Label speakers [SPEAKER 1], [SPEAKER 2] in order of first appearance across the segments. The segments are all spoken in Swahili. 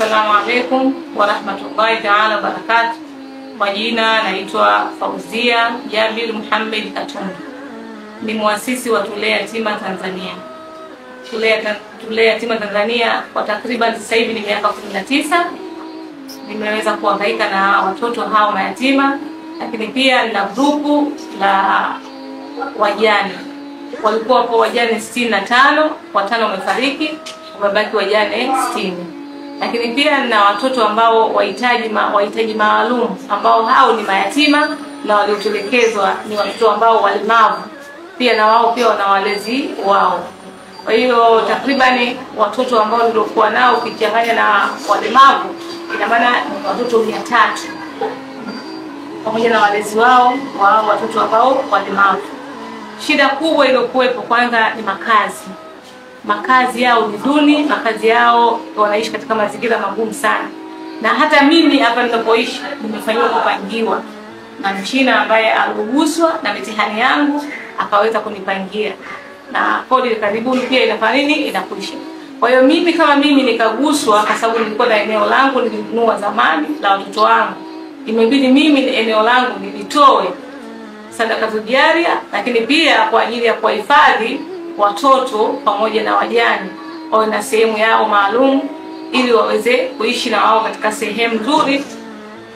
[SPEAKER 1] Assalamu alaikum warahmatullahi ta'ala wabarakatuh. Kwa jina naitwa Fauzia Jabir Muhammad Atundu. Ni muasisi wa Tulea Yatima Tanzania. Tulea Yatima Tanzania kwa takriban sasa hivi ni miaka 19. Nimeweza kuhangaika na watoto hao mayatima, lakini pia nina grupu la wajane. Walikuwa hapo wajane 65, watano wamefariki, wamebaki wajane 60. Lakini pia na watoto ambao wahitaji maalum, ambao hao ni mayatima na waliotelekezwa, ni watoto ambao walemavu. Pia na wao pia wana walezi wao. Kwa hiyo takriban watoto ambao nilikuwa nao ukichanganya na walemavu, ina maana ni watoto 300 pamoja na walezi wao wa watoto ambao walemavu. Shida kubwa iliyokuwepo kwanza ni makazi. Makazi yao ni duni, makazi yao wanaishi katika mazingira magumu sana. Na hata mimi hapa ninapoishi nimefanywa kupangiwa na Mchina ambaye aliguswa na mitihani yangu akaweza kunipangia. Na kodi karibuni pia inafanya nini? Inakuisha. Kwa hiyo mimi kama mimi nikaguswa kwa sababu nilikuwa na eneo langu nilinunua zamani la watoto wangu. Imebidi mimi eneo langu nilitoe sadaka tujaria, lakini pia kwa ajili ya kuhifadhi watoto pamoja na wajane wawe na sehemu yao maalum ili waweze kuishi na wao katika sehemu nzuri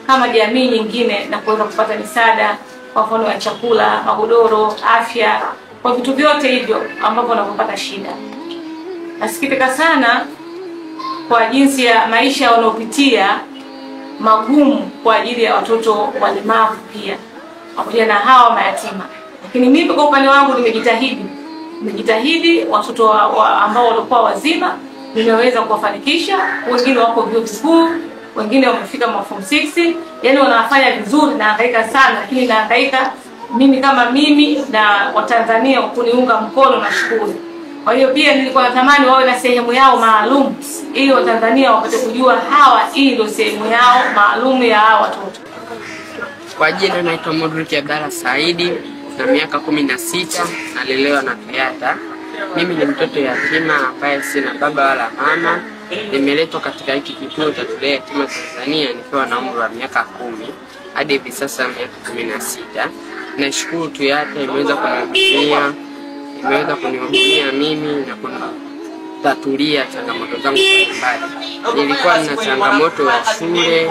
[SPEAKER 1] kama jamii nyingine, na kuweza kupata misaada kwa mfano ya chakula, magodoro, afya, kwa vitu vyote hivyo ambavyo wanapopata shida. Nasikitika sana kwa jinsi ya maisha wanaopitia magumu kwa ajili ya watoto walemavu pia pamoja na hawa mayatima. Lakini mimi kwa upande wangu nimejitahidi watoto ambao walikuwa wazima nimeweza kuwafanikisha. Wengine wako vyuo vikuu, wengine wamefika form 6, yani wanafanya vizuri na hangaika sana, lakini nahangaika mimi kama mimi na Watanzania kuniunga mkono na shukuru. Kwa hiyo pia nilikuwa natamani wawe na sehemu yao maalum ili Watanzania wapate kujua hawa hii ndio sehemu yao maalum ya hawa watoto.
[SPEAKER 2] Kwa jina naitwa Modric Abdalla Saidi, na miaka 16, nalelewa na Toyota. Mimi ni mtoto yatima ambaye sina baba wala mama. Nimeletwa katika hiki kituo cha Tulea Yatima Tanzania nikiwa na umri wa miaka 10 hadi hivi sasa miaka 16. Nashukuru Toyota imeweza kunihudumia mimi na kunitatulia changamoto zangu mbalimbali. Nilikuwa na changamoto ya shule,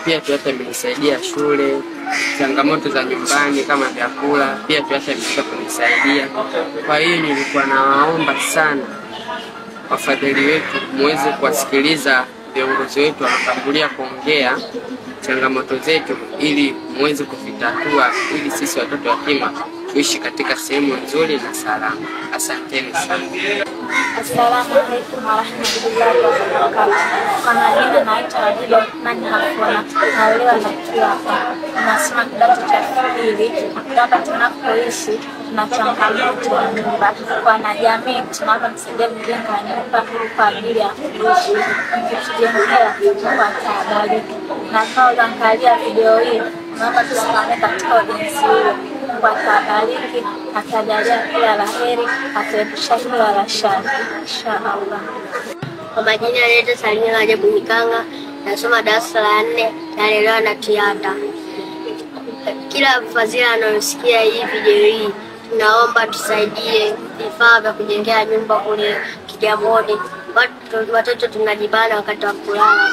[SPEAKER 2] pia Toyota imenisaidia shule. Changamoto za nyumbani kama vyakula, pia Toyota imeweza kunisaidia. Kwa hiyo nilikuwa nawaomba sana wafadhili wetu muweze kuwasikiliza viongozi wetu wanatangulia kuongea changamoto zetu ili muweze kuvitatua, ili sisi watoto yatima tuishi katika sehemu nzuri na salama. Asanteni sana.
[SPEAKER 3] Assalamu alaikum warahmatullahi wabarakatuh. Kwa majina naitwa Adila Nani Hafona, nalelewa na Kiafa. Nasoma kidato cha 2. Hapa tunapoishi tuna changamoto ya nyumba. Kwa na jamii tunaomba tusaidia kujenga nyumba kwa ajili ya kuishi. Tukijengea kwa tabariki. Na kwa kuangalia video hii naomba tusimame katika ujenzi huo kwa tabariki, atajalia kila la heri, ataepusha kila la shari inshallah.
[SPEAKER 4] Kwa majina naitwa Salimia Rajabu Nikanga, nasoma darasa la 4, nalelewa na Toyota. Kila mfadhili anayosikia hii video hii, tunaomba tusaidie vifaa vya kujengea nyumba kule Kigamboni. Watoto tunajibana wakati wa kulala.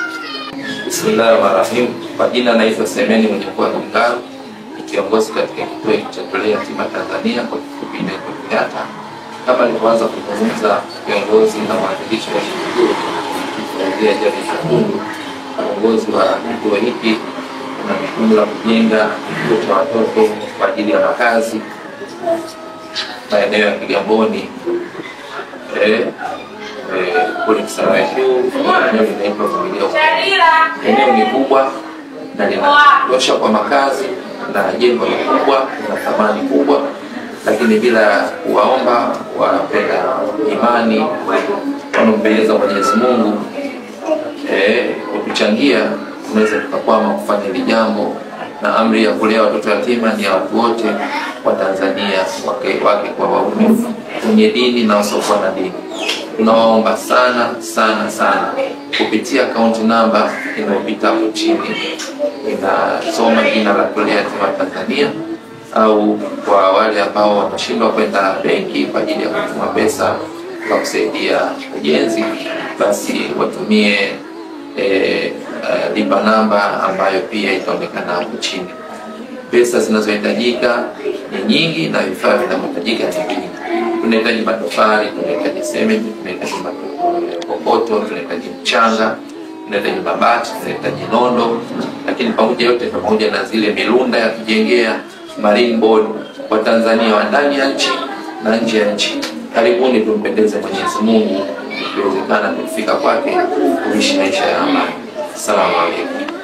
[SPEAKER 5] Bismillahirrahmanirrahim. Kwa jina naitwa Semeni Mjukuu Ngaro, kiongozi katika kituo cha Tulea Yatima Tanzania, kwa kifupi inaitwa Toyota. Kama nilianza kuzungumza kiongozi na mwanzilishi wa kituo cha Jabir Atundu, kiongozi wa kituo hiki na jukumu la kujenga kituo cha watoto kwa ajili ya makazi maeneo ya Kigamboni. Kule Kisarawetu, eneo linaitwa eneo ni kubwa na linatosha kwa makazi, na jengo ni kubwa na thamani kubwa, lakini bila kuwaomba wapenda imani wanaompendeza Mwenyezi Mungu kutuchangia, tunaweza tukakwama kufanya hili jambo na amri ya kulea watoto yatima ni ya watu wote wa Tanzania, wake kwa waume, wenye dini na wasiokuwa na dini. Tunawaomba sana kupitia account number inayopita hapo chini, inasoma jina la kulea yatima Tanzania, au kwa wale ambao wanashindwa kwenda benki kwa ajili ya kutuma pesa kwa kusaidia ujenzi, basi watumie lipa namba ambayo pia itaonekana hapo chini. Pesa zinazohitajika ni nyingi na vifaa vinavyohitajika ni vingi. Tunahitaji matofali, tunahitaji sementi, tunahitaji kokoto, tunahitaji mchanga, tunahitaji mabati, tunahitaji nondo, lakini pamoja na zile milunda ya kujengea, marine board kwa Tanzania wa ndani ya nchi na nje ya nchi. Karibuni tumpendeze Mwenyezi Mungu, ikiwezekana kufika kwake kuishi maisha ya amani. Asalamu alaykum.